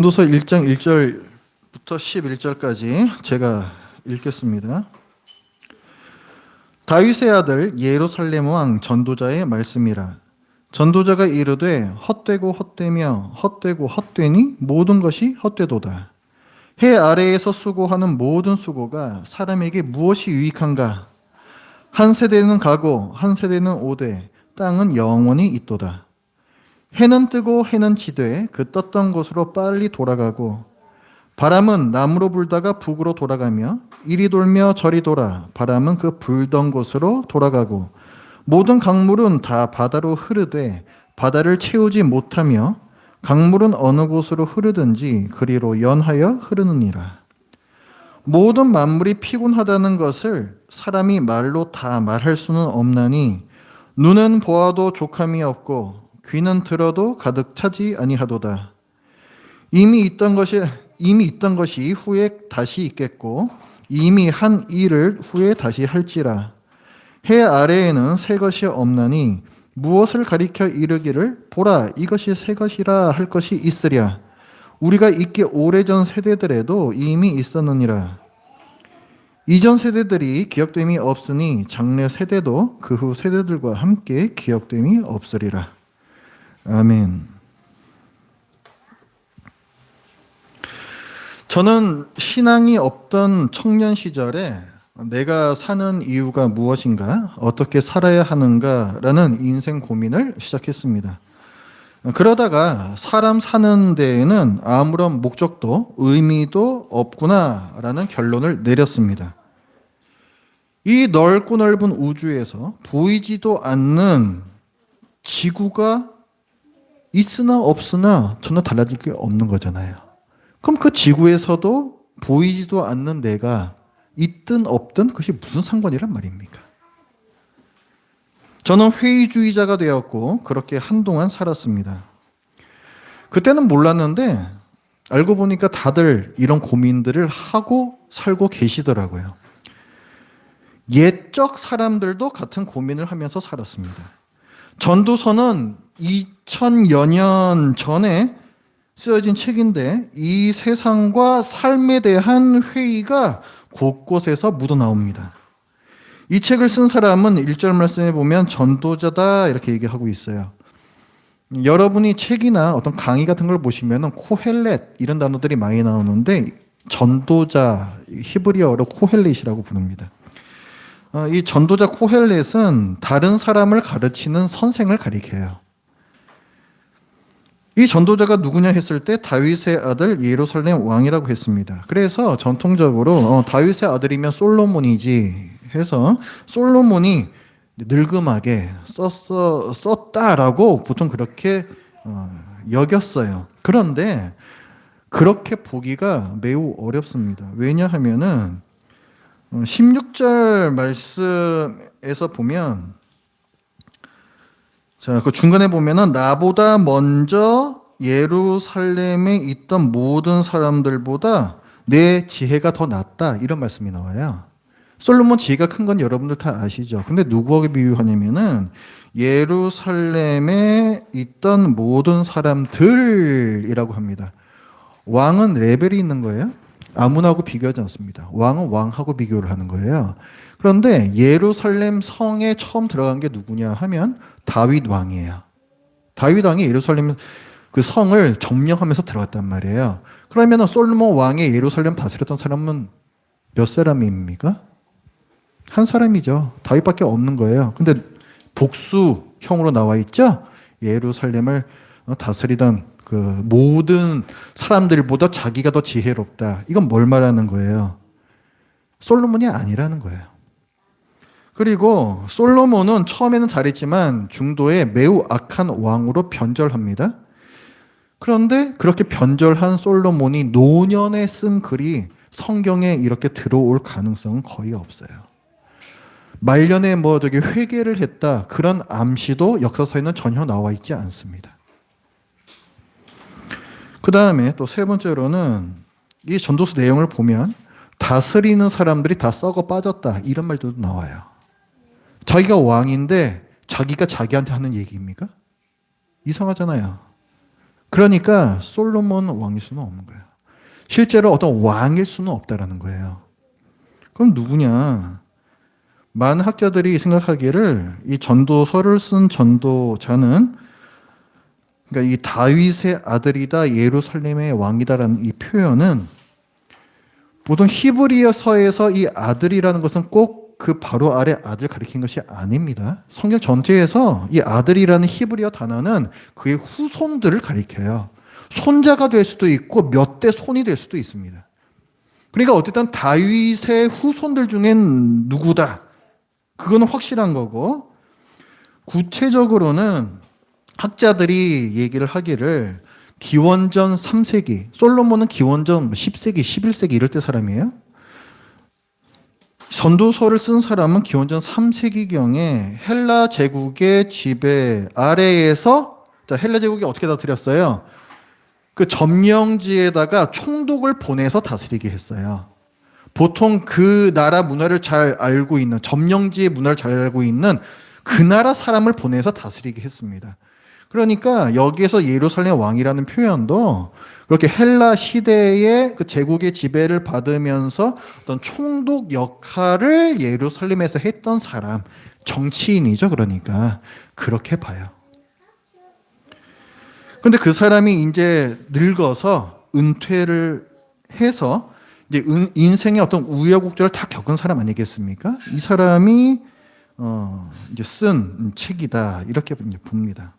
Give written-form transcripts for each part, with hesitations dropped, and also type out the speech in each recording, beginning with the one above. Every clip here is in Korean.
도서 1장 1절부터 11절까지 제가 읽겠습니다. 다윗의 아들 예루살렘 왕 전도자의 말씀이라. 전도자가 이르되 헛되고 헛되며 헛되고 헛되니 모든 것이 헛되도다. 해 아래에서 수고하는 모든 수고가 사람에게 무엇이 유익한가? 한 세대는 가고 한 세대는 오되 땅은 영원히 있도다. 해는 뜨고 해는 지되 그 떴던 곳으로 빨리 돌아가고 바람은 남으로 불다가 북으로 돌아가며 이리 돌며 저리 돌아 바람은 그 불던 곳으로 돌아가고 모든 강물은 다 바다로 흐르되 바다를 채우지 못하며 강물은 어느 곳으로 흐르든지 그리로 연하여 흐르느니라. 모든 만물이 피곤하다는 것을 사람이 말로 다 말할 수는 없나니 눈은 보아도 족함이 없고 귀는 들어도 가득 차지 아니하도다. 이미 있던 것이 후에 다시 있겠고 이미 한 일을 후에 다시 할지라. 해 아래에는 새 것이 없나니 무엇을 가리켜 이르기를 보라 이것이 새 것이라 할 것이 있으랴. 우리가 있기 오래전 세대들에도 이미 있었느니라. 이전 세대들이 기억됨이 없으니 장래 세대도 그 후 세대들과 함께 기억됨이 없으리라. 아멘. 저는 신앙이 없던 청년 시절에 내가 사는 이유가 무엇인가, 어떻게 살아야 하는가라는 인생 고민을 시작했습니다. 그러다가 사람 사는 데에는 아무런 목적도 의미도 없구나라는 결론을 내렸습니다. 이 넓고 넓은 우주에서 보이지도 않는 지구가 있으나 없으나 전혀 달라질 게 없는 거잖아요. 그럼 그 지구에서도 보이지도 않는 내가 있든 없든 그것이 무슨 상관이란 말입니까? 저는 회의주의자가 되었고 그렇게 한동안 살았습니다. 그때는 몰랐는데 알고 보니까 다들 이런 고민들을 하고 살고 계시더라고요. 옛적 사람들도 같은 고민을 하면서 살았습니다. 전도서는 2000여 년 전에 쓰여진 책인데 이 세상과 삶에 대한 회의가 곳곳에서 묻어나옵니다. 이 책을 쓴 사람은 1절 말씀에 보면 전도자다 이렇게 얘기하고 있어요. 여러분이 책이나 어떤 강의 같은 걸 보시면 코헬렛 이런 단어들이 많이 나오는데 전도자, 히브리어로 코헬렛이라고 부릅니다. 이 전도자 코헬렛은 다른 사람을 가르치는 선생을 가리켜요. 이 전도자가 누구냐 했을 때 다윗의 아들 예루살렘 왕이라고 했습니다. 그래서 전통적으로 다윗의 아들이면 솔로몬이지 해서 솔로몬이 늙음하게 썼다라고 보통 그렇게 여겼어요. 그런데 그렇게 보기가 매우 어렵습니다. 왜냐하면은 16절 말씀에서 보면 자, 그 중간에 보면은 나보다 먼저 예루살렘에 있던 모든 사람들보다 내 지혜가 더 낫다 이런 말씀이 나와요. 솔로몬 지혜가 큰 건 여러분들 다 아시죠? 근데 누구에게 비유하냐면은 예루살렘에 있던 모든 사람들이라고 합니다. 왕은 레벨이 있는 거예요. 아무나하고 비교하지 않습니다. 왕은 왕하고 비교를 하는 거예요. 그런데 예루살렘 성에 처음 들어간 게 누구냐 하면 다윗 왕이에요. 다윗 왕이 예루살렘 그 성을 점령하면서 들어갔단 말이에요. 그러면 솔로몬 왕의 예루살렘 다스렸던 사람은 몇 사람입니까? 한 사람이죠. 다윗밖에 없는 거예요. 근데 복수형으로 나와 있죠. 예루살렘을 다스리던 그 모든 사람들보다 자기가 더 지혜롭다. 이건 뭘 말하는 거예요? 솔로몬이 아니라는 거예요. 그리고 솔로몬은 처음에는 잘했지만 중도에 매우 악한 왕으로 변절합니다. 그런데 그렇게 변절한 솔로몬이 노년에 쓴 글이 성경에 이렇게 들어올 가능성은 거의 없어요. 말년에 회개를 했다 그런 암시도 역사서에는 전혀 나와 있지 않습니다. 그 다음에 또 세 번째로는 이 전도서 내용을 보면 다스리는 사람들이 다 썩어 빠졌다 이런 말도 나와요. 자기가 왕인데 자기가 자기한테 하는 얘기입니까? 이상하잖아요. 그러니까 솔로몬 왕일 수는 없는 거예요. 실제로 어떤 왕일 수는 없다라는 거예요. 그럼 누구냐? 많은 학자들이 생각하기를 이 전도서를 쓴 전도자는, 그러니까 이 다윗의 아들이다, 예루살렘의 왕이다라는 이 표현은 보통 히브리어서에서 이 아들이라는 것은 꼭 그 바로 아래 아들 가리킨 것이 아닙니다. 성경 전체에서 이 아들이라는 히브리어 단어는 그의 후손들을 가리켜요. 손자가 될 수도 있고 몇 대 손이 될 수도 있습니다. 그러니까 어쨌든 다윗의 후손들 중엔 누구다, 그거는 확실한 거고, 구체적으로는 학자들이 얘기를 하기를 기원전 3세기, 솔로몬은 기원전 10세기, 11세기 이럴 때 사람이에요. 전도서를 쓴 사람은 기원전 3세기경에 헬라 제국의 지배 아래에서, 헬라 제국이 어떻게 다스렸어요? 그 점령지에다가 총독을 보내서 다스리게 했어요. 보통 그 나라 문화를 잘 알고 있는, 점령지의 문화를 잘 알고 있는 그 나라 사람을 보내서 다스리게 했습니다. 그러니까 여기에서 예루살렘 왕이라는 표현도 그렇게 헬라 시대의 그 제국의 지배를 받으면서 어떤 총독 역할을 예루살렘에서 했던 사람, 정치인이죠. 그러니까 그렇게 봐요. 근데 그 사람이 이제 늙어서 은퇴를 해서 이제 인생의 어떤 우여곡절을 다 겪은 사람 아니겠습니까? 이 사람이 이제 쓴 책이다, 이렇게 이제 봅니다.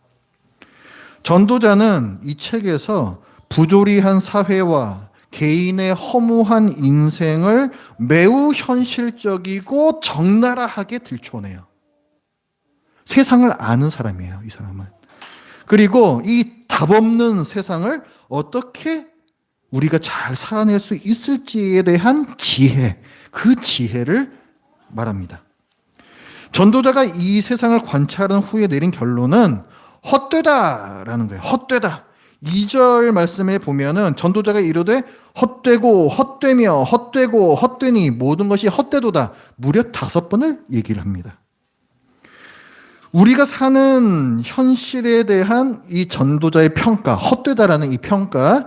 전도자는 이 책에서 부조리한 사회와 개인의 허무한 인생을 매우 현실적이고 적나라하게 들춰내요. 세상을 아는 사람이에요, 이 사람은. 그리고 이 답없는 세상을 어떻게 우리가 잘 살아낼 수 있을지에 대한 지혜, 그 지혜를 말합니다. 전도자가 이 세상을 관찰한 후에 내린 결론은 헛되다라는 거예요. 헛되다. 2절 말씀에 보면은 전도자가 이르되 헛되고 헛되며 헛되고 헛되니 모든 것이 헛되도다. 무려 5번을 얘기를 합니다. 우리가 사는 현실에 대한 이 전도자의 평가, 헛되다라는 이 평가.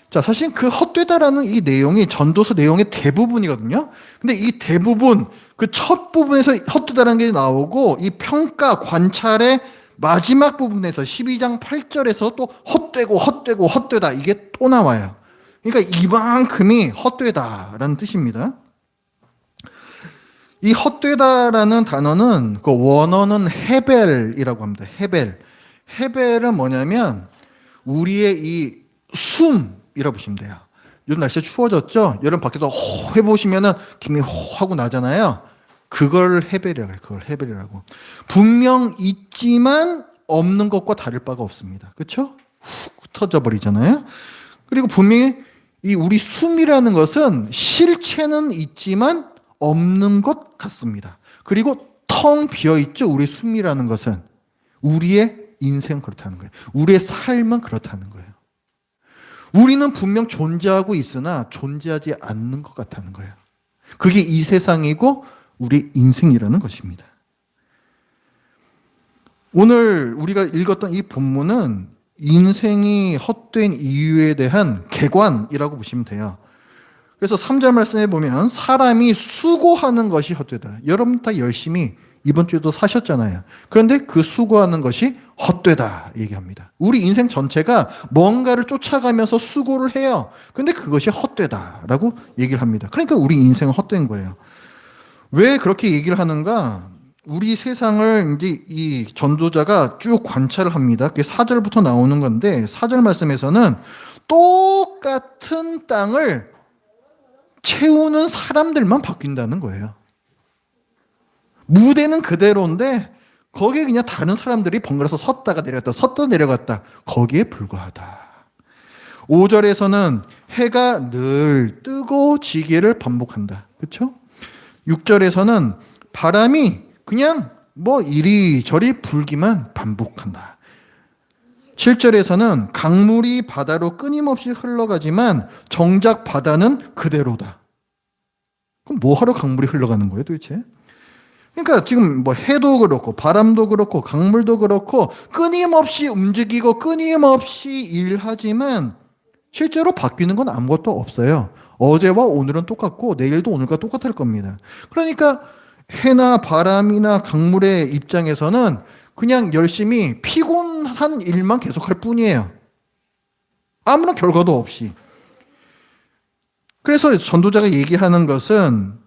자, 사실 그 헛되다라는 이 내용이 전도서 내용의 대부분이거든요. 근데 이 대부분, 그 첫 부분에서 헛되다라는 게 나오고 이 평가, 관찰의 마지막 부분에서 12장 8절에서 또 헛되고 헛되고 헛되다, 이게 또 나와요. 그러니까 이만큼이 헛되다라는 뜻입니다. 이 헛되다라는 단어는 그 원어는 헤벨이라고 합니다. 헤벨. 헤벨은 뭐냐면 우리의 이 숨이라고 보시면 돼요. 요즘 날씨 추워졌죠? 여러분 밖에서 호 해보시면은 김이 호 하고 나잖아요. 그걸 헤벨이라고 해요. 그걸 헤벨이라고. 분명 있지만 없는 것과 다를 바가 없습니다. 그렇죠? 훅 흩어져 버리잖아요. 그리고 분명히 이 우리 숨이라는 것은 실체는 있지만 없는 것 같습니다. 그리고 텅 비어 있죠. 우리 숨이라는 것은 우리의 인생은 그렇다는 거예요. 우리의 삶은 그렇다는 거예요. 우리는 분명 존재하고 있으나 존재하지 않는 것 같다는 거예요. 그게 이 세상이고 우리 인생이라는 것입니다. 오늘 우리가 읽었던 이 본문은 인생이 헛된 이유에 대한 개관이라고 보시면 돼요. 그래서 3절 말씀에 보면 사람이 수고하는 것이 헛되다. 여러분 다 열심히 이번 주에도 사셨잖아요. 그런데 그 수고하는 것이 헛되다 얘기합니다. 우리 인생 전체가 뭔가를 쫓아가면서 수고를 해요. 근데 그것이 헛되다라고 얘기를 합니다. 그러니까 우리 인생은 헛된 거예요. 왜 그렇게 얘기를 하는가? 우리 세상을 이제 이 전도자가 쭉 관찰을 합니다. 그게 4절부터 나오는 건데 4절 말씀에서는 똑같은 땅을 채우는 사람들만 바뀐다는 거예요. 무대는 그대로인데 거기에 그냥 다른 사람들이 번갈아서 섰다가 내려갔다 섰다 내려갔다, 거기에 불과하다. 5절에서는 해가 늘 뜨고 지기를 반복한다. 그렇죠? 6절에서는 바람이 그냥 뭐 이리저리 불기만 반복한다. 7절에서는 강물이 바다로 끊임없이 흘러가지만 정작 바다는 그대로다. 그럼 뭐하러 강물이 흘러가는 거예요 도대체? 그러니까 지금 뭐 해도 그렇고 바람도 그렇고 강물도 그렇고 끊임없이 움직이고 끊임없이 일하지만 실제로 바뀌는 건 아무것도 없어요. 어제와 오늘은 똑같고 내일도 오늘과 똑같을 겁니다. 그러니까 해나 바람이나 강물의 입장에서는 그냥 열심히 피곤한 일만 계속할 뿐이에요. 아무런 결과도 없이. 그래서 전도자가 얘기하는 것은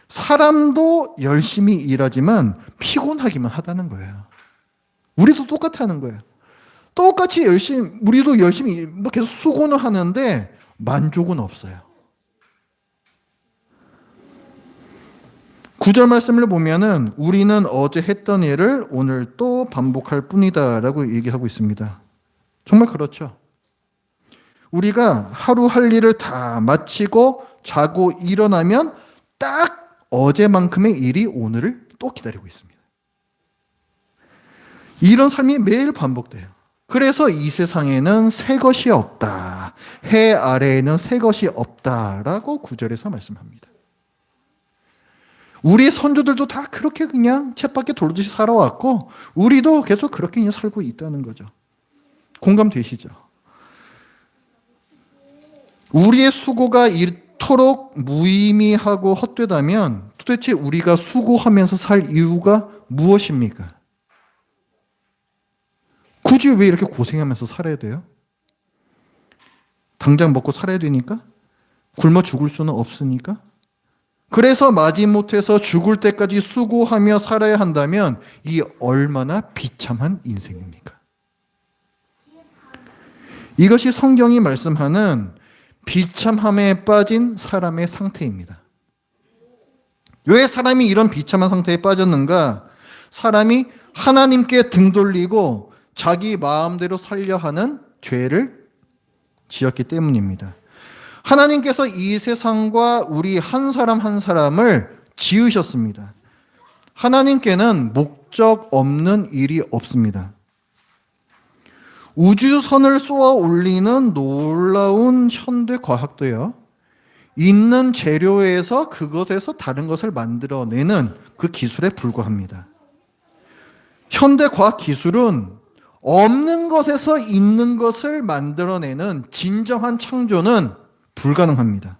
사람도 열심히 일하지만 피곤하기만 하다는 거예요. 우리도 똑같다는 거예요. 똑같이 우리도 열심히 뭐 계속 수고는 하는데 만족은 없어요. 9절 말씀을 보면은 우리는 어제 했던 일을 오늘 또 반복할 뿐이다 라고 얘기하고 있습니다. 정말 그렇죠. 우리가 하루 할 일을 다 마치고 자고 일어나면 딱 어제만큼의 일이 오늘을 또 기다리고 있습니다. 이런 삶이 매일 반복돼요. 그래서 이 세상에는 새 것이 없다. 해 아래에는 새 것이 없다라고 9절에서 말씀합니다. 우리 선조들도 다 그렇게 그냥 쳇바퀴 돌듯이 살아왔고 우리도 계속 그렇게 그냥 살고 있다는 거죠. 공감되시죠? 우리의 수고가 이토록 무의미하고 헛되다면 도대체 우리가 수고하면서 살 이유가 무엇입니까? 굳이 왜 이렇게 고생하면서 살아야 돼요? 당장 먹고 살아야 되니까? 굶어 죽을 수는 없으니까? 그래서 마지못해서 죽을 때까지 수고하며 살아야 한다면 이 얼마나 비참한 인생입니까? 이것이 성경이 말씀하는 비참함에 빠진 사람의 상태입니다. 왜 사람이 이런 비참한 상태에 빠졌는가? 사람이 하나님께 등 돌리고 자기 마음대로 살려 하는 죄를 지었기 때문입니다. 하나님께서 이 세상과 우리 한 사람 한 사람을 지으셨습니다. 하나님께는 목적 없는 일이 없습니다. 우주선을 쏘아 올리는 놀라운 현대 과학도요, 있는 재료에서 그것에서 다른 것을 만들어내는 그 기술에 불과합니다. 현대 과학 기술은 없는 것에서 있는 것을 만들어내는 진정한 창조는 불가능합니다.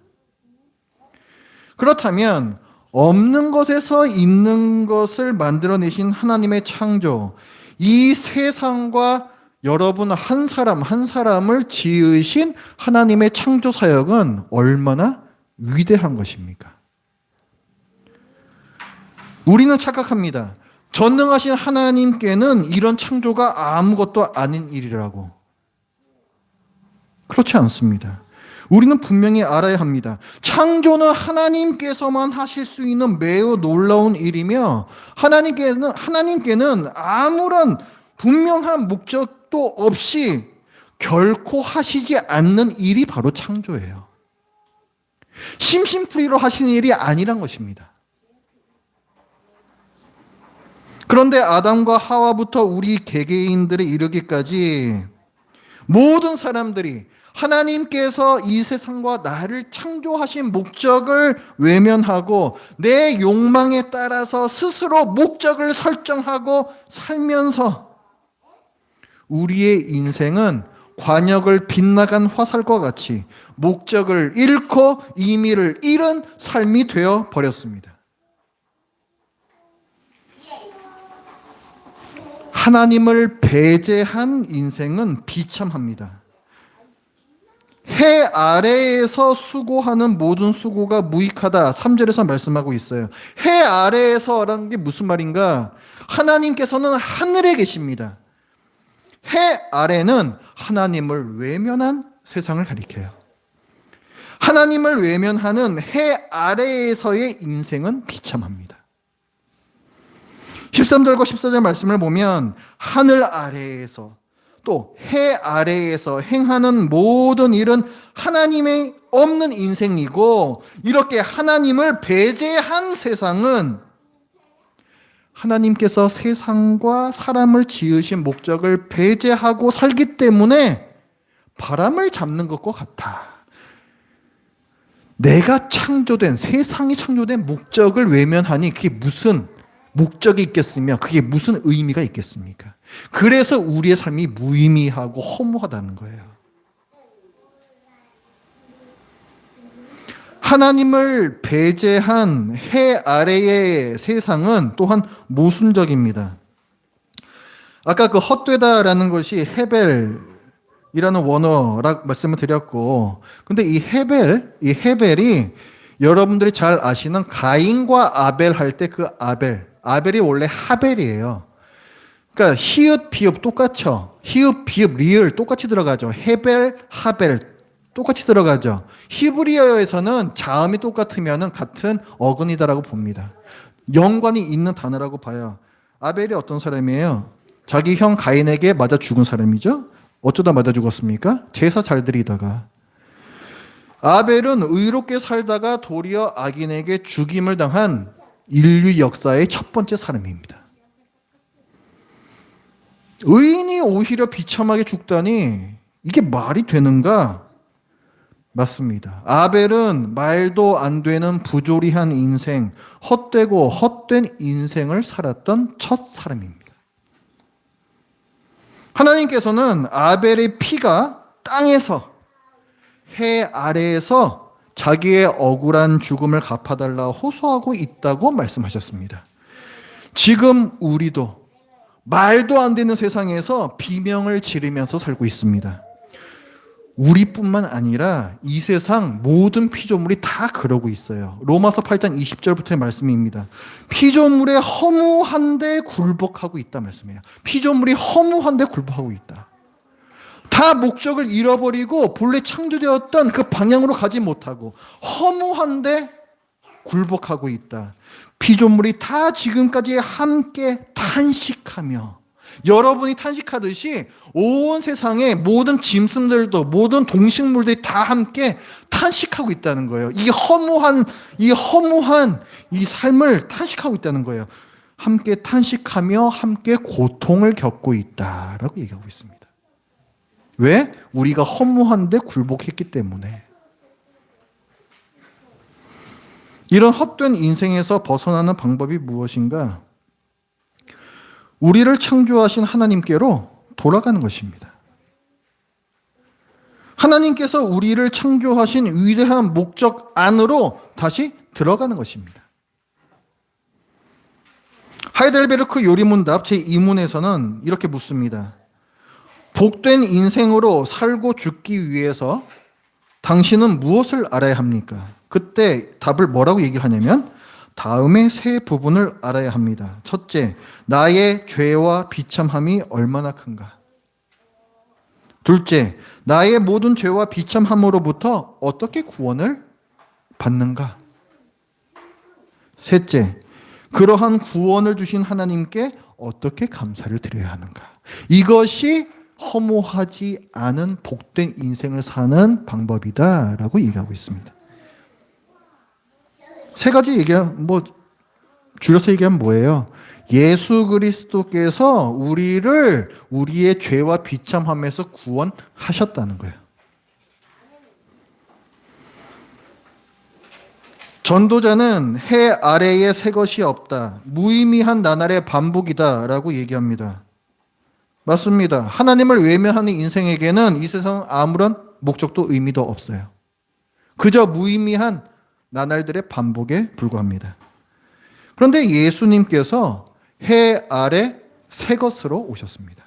그렇다면 없는 것에서 있는 것을 만들어내신 하나님의 창조, 이 세상과 여러분 한 사람 한 사람을 지으신 하나님의 창조 사역은 얼마나 위대한 것입니까? 우리는 착각합니다. 전능하신 하나님께는 이런 창조가 아무것도 아닌 일이라고. 그렇지 않습니다. 우리는 분명히 알아야 합니다. 창조는 하나님께서만 하실 수 있는 매우 놀라운 일이며 하나님께는 아무런 분명한 목적도 없이 결코 하시지 않는 일이 바로 창조예요. 심심풀이로 하시는 일이 아니란 것입니다. 그런데 아담과 하와부터 우리 개개인들에 이르기까지 모든 사람들이 하나님께서 이 세상과 나를 창조하신 목적을 외면하고 내 욕망에 따라서 스스로 목적을 설정하고 살면서 우리의 인생은 관역을 빗나간 화살과 같이 목적을 잃고 의미를 잃은 삶이 되어 버렸습니다. 하나님을 배제한 인생은 비참합니다. 해 아래에서 수고하는 모든 수고가 무익하다. 3절에서 말씀하고 있어요. 해 아래에서라는 게 무슨 말인가? 하나님께서는 하늘에 계십니다. 해 아래는 하나님을 외면한 세상을 가리켜요. 하나님을 외면하는 해 아래에서의 인생은 비참합니다. 13절과 14절 말씀을 보면 하늘 아래에서 또 해 아래에서 행하는 모든 일은 하나님의 없는 인생이고, 이렇게 하나님을 배제한 세상은 하나님께서 세상과 사람을 지으신 목적을 배제하고 살기 때문에 바람을 잡는 것과 같아. 내가 창조된, 세상이 창조된 목적을 외면하니 그게 무슨 목적이 있겠으며 그게 무슨 의미가 있겠습니까? 그래서 우리의 삶이 무의미하고 허무하다는 거예요. 하나님을 배제한 해 아래의 세상은 또한 모순적입니다. 아까 그 헛되다라는 것이 헤벨이라는 원어라고 말씀을 드렸고, 근데 이 헤벨이 여러분들이 잘 아시는 가인과 아벨 할 때 그 아벨이 원래 하벨이에요. 그러니까 히읗 비읍 똑같죠. 히읗 비읍 리을 똑같이 들어가죠. 헤벨 하벨 똑같이 들어가죠. 히브리어에서는 자음이 똑같으면 같은 어근이다라고 봅니다. 연관이 있는 단어라고 봐요. 아벨이 어떤 사람이에요? 자기 형 가인에게 맞아 죽은 사람이죠. 어쩌다 맞아 죽었습니까? 제사 잘 드리다가. 아벨은 의롭게 살다가 도리어 악인에게 죽임을 당한 인류 역사의 첫 번째 사람입니다. 의인이 오히려 비참하게 죽다니 이게 말이 되는가? 맞습니다. 아벨은 말도 안 되는 부조리한 인생, 헛되고 헛된 인생을 살았던 첫 사람입니다. 하나님께서는 아벨의 피가 땅에서 해 아래에서 자기의 억울한 죽음을 갚아달라 호소하고 있다고 말씀하셨습니다. 지금 우리도 말도 안 되는 세상에서 비명을 지르면서 살고 있습니다. 우리뿐만 아니라 이 세상 모든 피조물이 다 그러고 있어요. 로마서 8장 20절부터의 말씀입니다. 피조물의 허무한데 굴복하고 있다 말씀이에요. 피조물이 허무한데 굴복하고 있다. 다 목적을 잃어버리고 본래 창조되었던 그 방향으로 가지 못하고 허무한데 굴복하고 있다. 피조물이 다 지금까지 함께 탄식하며, 여러분이 탄식하듯이 온 세상의 모든 짐승들도, 모든 동식물들이 다 함께 탄식하고 있다는 거예요. 이 허무한 이 삶을 탄식하고 있다는 거예요. 함께 탄식하며 함께 고통을 겪고 있다라고 얘기하고 있습니다. 왜? 우리가 허무한데 굴복했기 때문에. 이런 헛된 인생에서 벗어나는 방법이 무엇인가? 우리를 창조하신 하나님께로 돌아가는 것입니다. 하나님께서 우리를 창조하신 위대한 목적 안으로 다시 들어가는 것입니다. 하이델베르크 요리문답 제2문에서는 이렇게 묻습니다. 복된 인생으로 살고 죽기 위해서 당신은 무엇을 알아야 합니까? 그때 답을 뭐라고 얘기를 하냐면 다음의 세 부분을 알아야 합니다. 첫째, 나의 죄와 비참함이 얼마나 큰가? 둘째, 나의 모든 죄와 비참함으로부터 어떻게 구원을 받는가? 셋째, 그러한 구원을 주신 하나님께 어떻게 감사를 드려야 하는가? 이것이 허무하지 않은 복된 인생을 사는 방법이다라고 얘기하고 있습니다. 세 가지 줄여서 얘기하면 뭐예요? 예수 그리스도께서 우리를 우리의 죄와 비참함에서 구원하셨다는 거예요. 전도자는 해 아래에 새 것이 없다. 무의미한 나날의 반복이다라고 얘기합니다. 맞습니다. 하나님을 외면하는 인생에게는 이 세상 아무런 목적도 의미도 없어요. 그저 무의미한 나날들의 반복에 불과합니다. 그런데 예수님께서 해 아래 새 것으로 오셨습니다.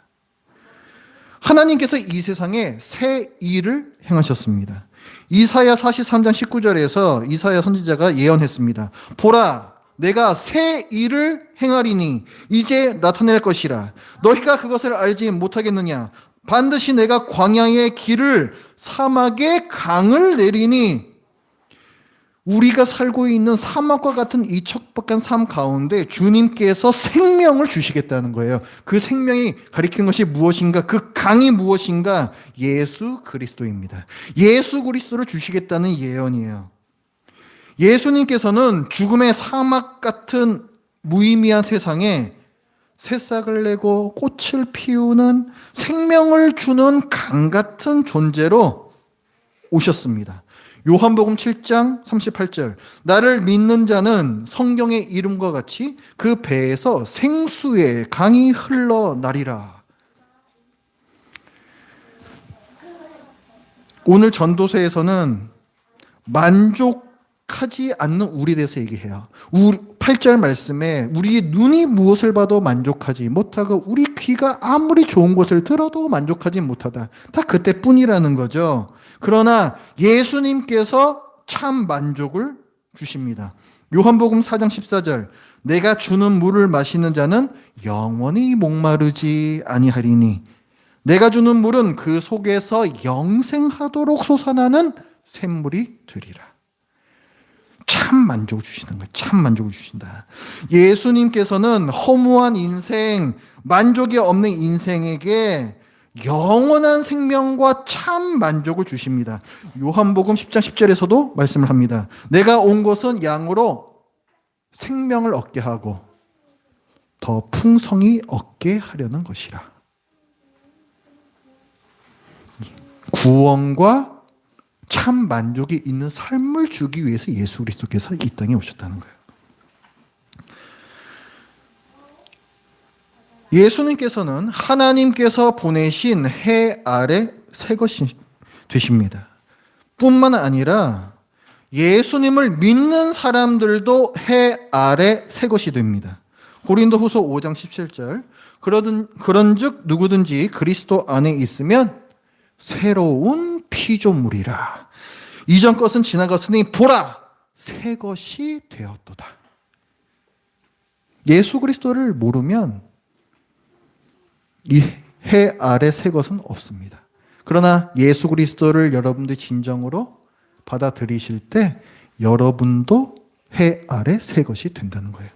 하나님께서 이 세상에 새 일을 행하셨습니다. 이사야 43장 19절에서 이사야 선지자가 예언했습니다. 보라, 내가 새 일을 행하리니 이제 나타낼 것이라. 너희가 그것을 알지 못하겠느냐? 반드시 내가 광야의 길을 사막의 강을 내리니. 우리가 살고 있는 사막과 같은 이 척박한 삶 가운데 주님께서 생명을 주시겠다는 거예요. 그 생명이 가리키는 것이 무엇인가? 그 강이 무엇인가? 예수 그리스도입니다. 예수 그리스도를 주시겠다는 예언이에요. 예수님께서는 죽음의 사막 같은 무의미한 세상에 새싹을 내고 꽃을 피우는 생명을 주는 강 같은 존재로 오셨습니다. 요한복음 7장 38절, 나를 믿는 자는 성경의 이름과 같이 그 배에서 생수의 강이 흘러나리라. 오늘 전도서에서는 만족하지 않는 우리에 대해서 얘기해요. 8절 말씀에 우리의 눈이 무엇을 봐도 만족하지 못하고 우리 귀가 아무리 좋은 것을 들어도 만족하지 못하다. 다 그때뿐이라는 거죠. 그러나 예수님께서 참 만족을 주십니다. 요한복음 4장 14절, 내가 주는 물을 마시는 자는 영원히 목마르지 아니하리니 내가 주는 물은 그 속에서 영생하도록 솟아나는 샘물이 되리라. 참 만족을 주시는 거예요. 참 만족을 주신다. 예수님께서는 허무한 인생, 만족이 없는 인생에게 영원한 생명과 참 만족을 주십니다. 요한복음 10장 10절에서도 말씀을 합니다. 내가 온 것은 양으로 생명을 얻게 하고 더 풍성히 얻게 하려는 것이라. 구원과 참 만족이 있는 삶을 주기 위해서 예수 그리스도께서 이 땅에 오셨다는 거예요. 예수님께서는 하나님께서 보내신 해 아래 새 것이 되십니다. 뿐만 아니라 예수님을 믿는 사람들도 해 아래 새 것이 됩니다. 고린도후서 5장 17절, 그런즉 누구든지 그리스도 안에 있으면 새로운 피조물이라. 이전 것은 지나갔으니 보라, 새 것이 되었도다. 예수 그리스도를 모르면 이 해 아래 새 것은 없습니다. 그러나 예수 그리스도를 여러분들이 진정으로 받아들이실 때 여러분도 해 아래 새 것이 된다는 거예요.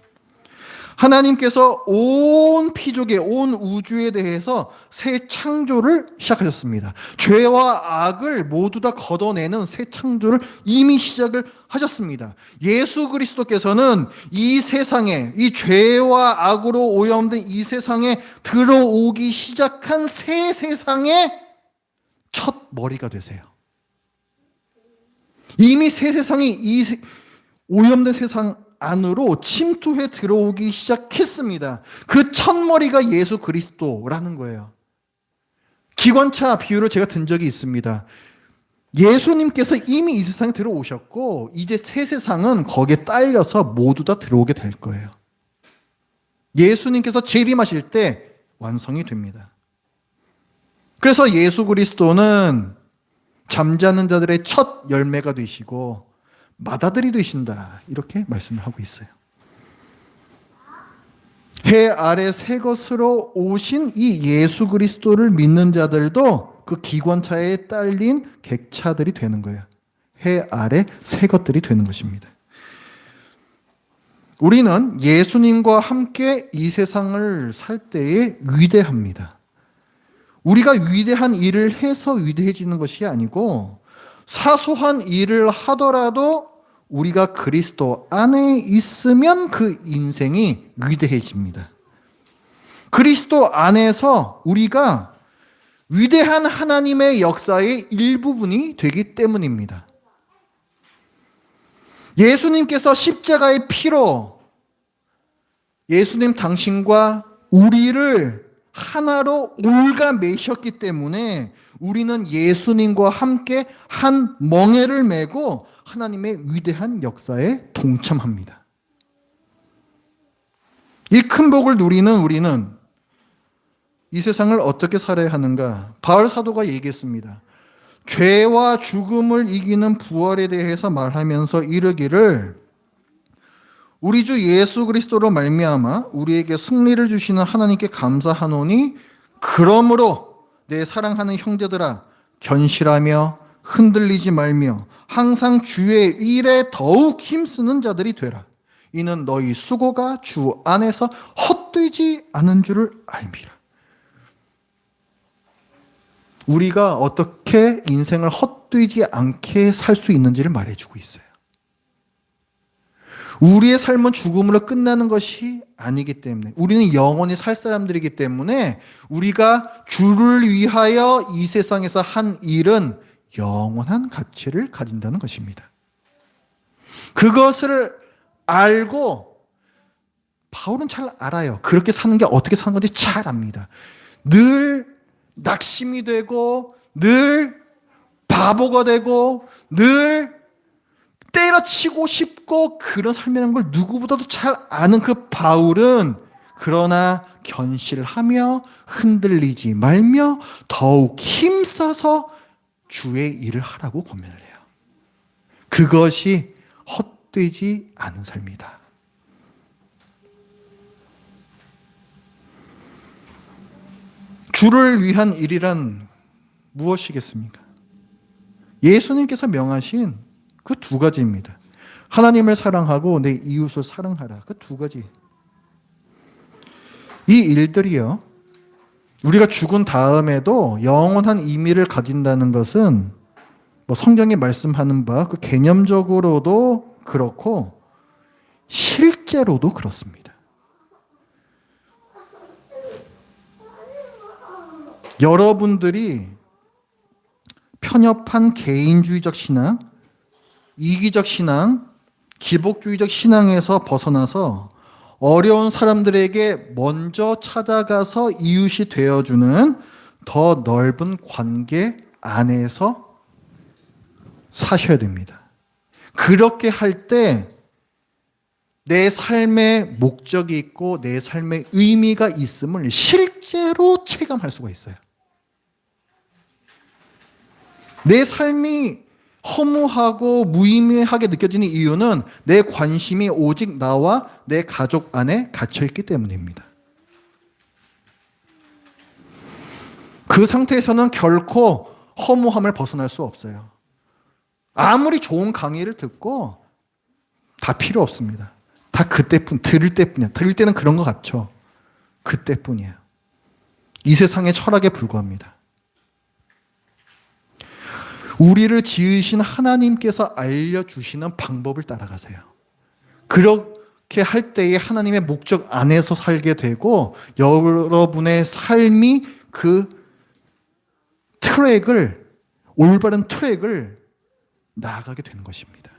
하나님께서 온 피조계, 온 우주에 대해서 새 창조를 시작하셨습니다. 죄와 악을 모두 다 걷어내는 새 창조를 이미 시작을 하셨습니다. 예수 그리스도께서는 이 세상에, 이 죄와 악으로 오염된 이 세상에 들어오기 시작한 새 세상의 첫 머리가 되세요. 이미 새 세상이 이 오염된 세상 안으로 침투해 들어오기 시작했습니다. 그 첫머리가 예수 그리스도라는 거예요. 기관차 비유를 제가 든 적이 있습니다. 예수님께서 이미 이 세상에 들어오셨고 이제 새 세상은 거기에 딸려서 모두 다 들어오게 될 거예요. 예수님께서 재림하실 때 완성이 됩니다. 그래서 예수 그리스도는 잠자는 자들의 첫 열매가 되시고 맏아들이 되신다, 이렇게 말씀을 하고 있어요. 해 아래 새 것으로 오신 이 예수 그리스도를 믿는 자들도 그 기관차에 딸린 객차들이 되는 거예요. 해 아래 새 것들이 되는 것입니다. 우리는 예수님과 함께 이 세상을 살 때에 위대합니다. 우리가 위대한 일을 해서 위대해지는 것이 아니고 사소한 일을 하더라도 우리가 그리스도 안에 있으면 그 인생이 위대해집니다. 그리스도 안에서 우리가 위대한 하나님의 역사의 일부분이 되기 때문입니다. 예수님께서 십자가의 피로 예수님 당신과 우리를 하나로 올가매셨기 때문에 우리는 예수님과 함께 한 멍에를 메고 하나님의 위대한 역사에 동참합니다. 이 큰 복을 누리는 우리는 이 세상을 어떻게 살아야 하는가? 바울 사도가 얘기했습니다. 죄와 죽음을 이기는 부활에 대해서 말하면서 이르기를 우리 주 예수 그리스도로 말미암아 우리에게 승리를 주시는 하나님께 감사하노니 그러므로 내 사랑하는 형제들아 견실하며 흔들리지 말며 항상 주의 일에 더욱 힘쓰는 자들이 되라. 이는 너희 수고가 주 안에서 헛되지 않은 줄을 알미라. 우리가 어떻게 인생을 헛되지 않게 살 수 있는지를 말해주고 있어요. 우리의 삶은 죽음으로 끝나는 것이 아니기 때문에, 우리는 영원히 살 사람들이기 때문에 우리가 주를 위하여 이 세상에서 한 일은 영원한 가치를 가진다는 것입니다. 그것을 알고 바울은 잘 알아요. 그렇게 사는 게 어떻게 사는 건지 잘 압니다. 늘 낙심이 되고 늘 바보가 되고 늘 때려치고 싶고 그런 삶이라는 걸 누구보다도 잘 아는 그 바울은 그러나 견실하며 흔들리지 말며 더욱 힘써서 주의 일을 하라고 권면을 해요. 그것이 헛되지 않은 삶이다. 주를 위한 일이란 무엇이겠습니까? 예수님께서 명하신 그 두 가지입니다. 하나님을 사랑하고 내 이웃을 사랑하라. 그 두 가지. 이 일들이요, 우리가 죽은 다음에도 영원한 의미를 가진다는 것은 뭐 성경이 말씀하는 바 그 개념적으로도 그렇고 실제로도 그렇습니다. 여러분들이 편협한 개인주의적 신앙, 이기적 신앙, 기복주의적 신앙에서 벗어나서 어려운 사람들에게 먼저 찾아가서 이웃이 되어주는 더 넓은 관계 안에서 사셔야 됩니다. 그렇게 할 때 내 삶의 목적이 있고 내 삶의 의미가 있음을 실제로 체감할 수가 있어요. 내 삶이 허무하고 무의미하게 느껴지는 이유는 내 관심이 오직 나와 내 가족 안에 갇혀있기 때문입니다. 그 상태에서는 결코 허무함을 벗어날 수 없어요. 아무리 좋은 강의를 듣고 다 필요 없습니다. 다 그때뿐, 들을 때뿐이야. 들을 때는 그런 것 같죠. 그때뿐이에요. 이 세상의 철학에 불과합니다. 우리를 지으신 하나님께서 알려주시는 방법을 따라가세요. 그렇게 할 때에 하나님의 목적 안에서 살게 되고 여러분의 삶이 그 트랙을, 올바른 트랙을 나아가게 되는 것입니다.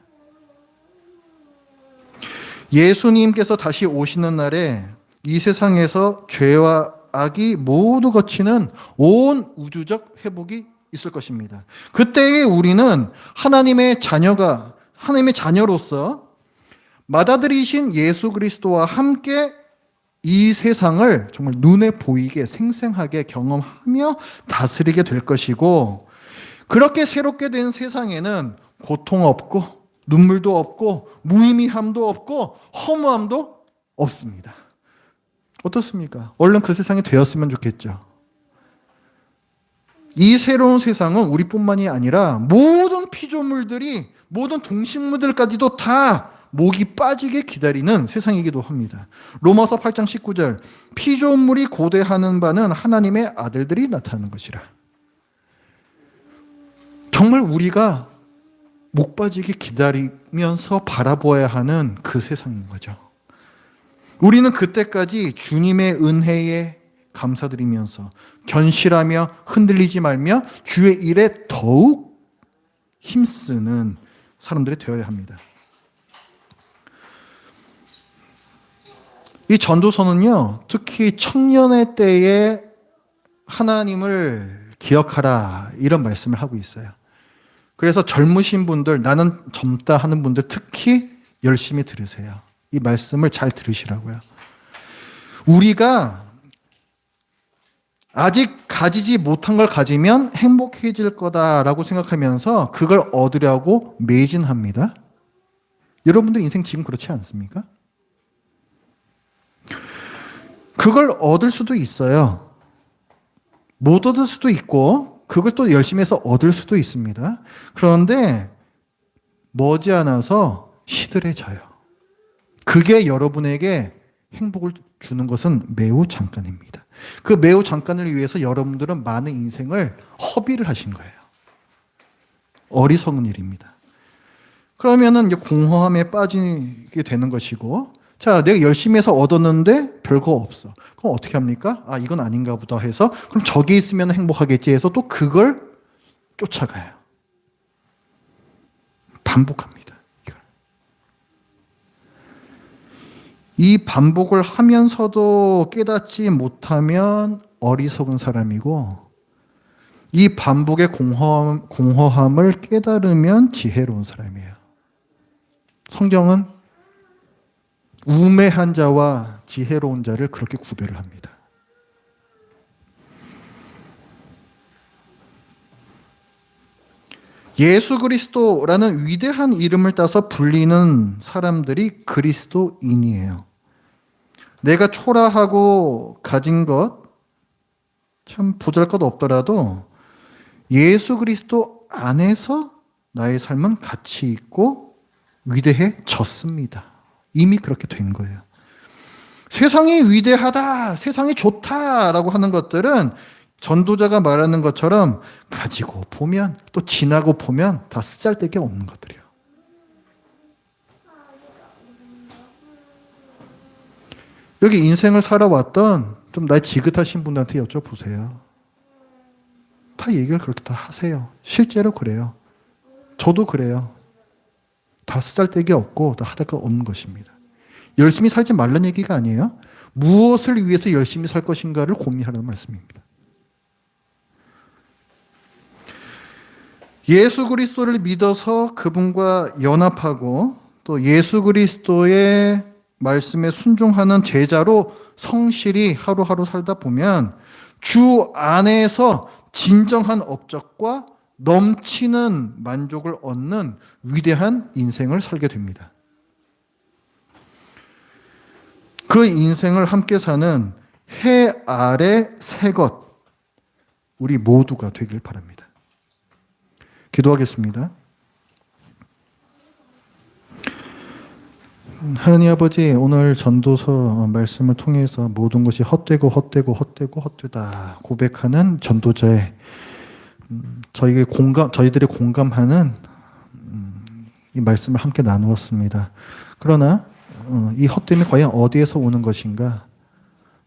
예수님께서 다시 오시는 날에 이 세상에서 죄와 악이 모두 거치는 온 우주적 회복이 있을 것입니다. 그때에 우리는 하나님의 자녀로서 맏아들이신 예수 그리스도와 함께 이 세상을 정말 눈에 보이게 생생하게 경험하며 다스리게 될 것이고, 그렇게 새롭게 된 세상에는 고통 없고 눈물도 없고 무의미함도 없고 허무함도 없습니다. 어떻습니까? 얼른 그 세상이 되었으면 좋겠죠. 이 새로운 세상은 우리뿐만이 아니라 모든 피조물들이, 모든 동식물들까지도 다 목이 빠지게 기다리는 세상이기도 합니다. 로마서 8장 19절, 피조물이 고대하는 바는 하나님의 아들들이 나타나는 것이라. 정말 우리가 목 빠지게 기다리면서 바라보아야 하는 그 세상인 거죠. 우리는 그때까지 주님의 은혜에 감사드리면서 견실하며 흔들리지 말며 주의 일에 더욱 힘쓰는 사람들이 되어야 합니다. 이 전도서는요, 특히 청년의 때에 하나님을 기억하라 이런 말씀을 하고 있어요. 그래서 젊으신 분들, 나는 젊다 하는 분들 특히 열심히 들으세요. 이 말씀을 잘 들으시라고요. 우리가 아직 가지지 못한 걸 가지면 행복해질 거다라고 생각하면서 그걸 얻으려고 매진합니다. 여러분들 인생 지금 그렇지 않습니까? 그걸 얻을 수도 있어요. 못 얻을 수도 있고 그걸 또 열심히 해서 얻을 수도 있습니다. 그런데 머지않아서 시들해져요. 그게 여러분에게 행복을 주는 것은 매우 잠깐입니다. 그 매우 잠깐을 위해서 여러분들은 많은 인생을 허비를 하신 거예요. 어리석은 일입니다. 그러면은 이제 공허함에 빠지게 되는 것이고, 자, 내가 열심히 해서 얻었는데 별거 없어. 그럼 어떻게 합니까? 아, 이건 아닌가 보다 해서 그럼 저기 있으면 행복하겠지 해서 또 그걸 쫓아가요. 반복합니다. 이 반복을 하면서도 깨닫지 못하면 어리석은 사람이고, 이 반복의 공허함을 깨달으면 지혜로운 사람이에요. 성경은 우매한 자와 지혜로운 자를 그렇게 구별을 합니다. 예수 그리스도라는 위대한 이름을 따서 불리는 사람들이 그리스도인이에요. 내가 초라하고 가진 것, 참 보잘것없더라도 예수 그리스도 안에서 나의 삶은 가치 있고 위대해졌습니다. 이미 그렇게 된 거예요. 세상이 위대하다, 세상이 좋다라고 하는 것들은 전도자가 말하는 것처럼 가지고 보면, 또 지나고 보면 다 쓰잘데기 없는 것들이에요. 여기 인생을 살아왔던 좀 나이 지긋하신 분들한테 여쭤보세요. 다 얘기를 그렇게 다 하세요. 실제로 그래요. 저도 그래요. 다 쓰잘데기 없고 다 하다가 없는 것입니다. 열심히 살지 말라는 얘기가 아니에요. 무엇을 위해서 열심히 살 것인가를 고민하라는 말씀입니다. 예수 그리스도를 믿어서 그분과 연합하고 또 예수 그리스도의 말씀에 순종하는 제자로 성실히 하루하루 살다 보면 주 안에서 진정한 업적과 넘치는 만족을 얻는 위대한 인생을 살게 됩니다. 그 인생을 함께 사는 해 아래 새 것, 우리 모두가 되길 바랍니다. 기도하겠습니다. 하나님 아버지, 오늘 전도서 말씀을 통해서 모든 것이 헛되고 헛되고 헛되고 헛되다 고백하는 전도자의 저희들이 공감하는 이 말씀을 함께 나누었습니다. 그러나 이 헛됨이 과연 어디에서 오는 것인가?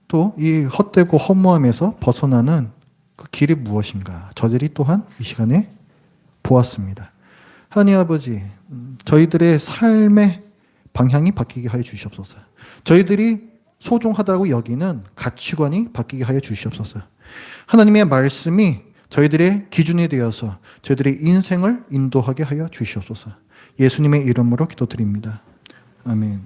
또 이 헛되고 허무함에서 벗어나는 그 길이 무엇인가? 저들이 또한 이 시간에 보았습니다. 하나님 아버지, 저희들의 삶의 방향이 바뀌게 하여 주시옵소서. 저희들이 소중하다고 여기는 가치관이 바뀌게 하여 주시옵소서. 하나님의 말씀이 저희들의 기준이 되어서 저희들의 인생을 인도하게 하여 주시옵소서. 예수님의 이름으로 기도드립니다. 아멘.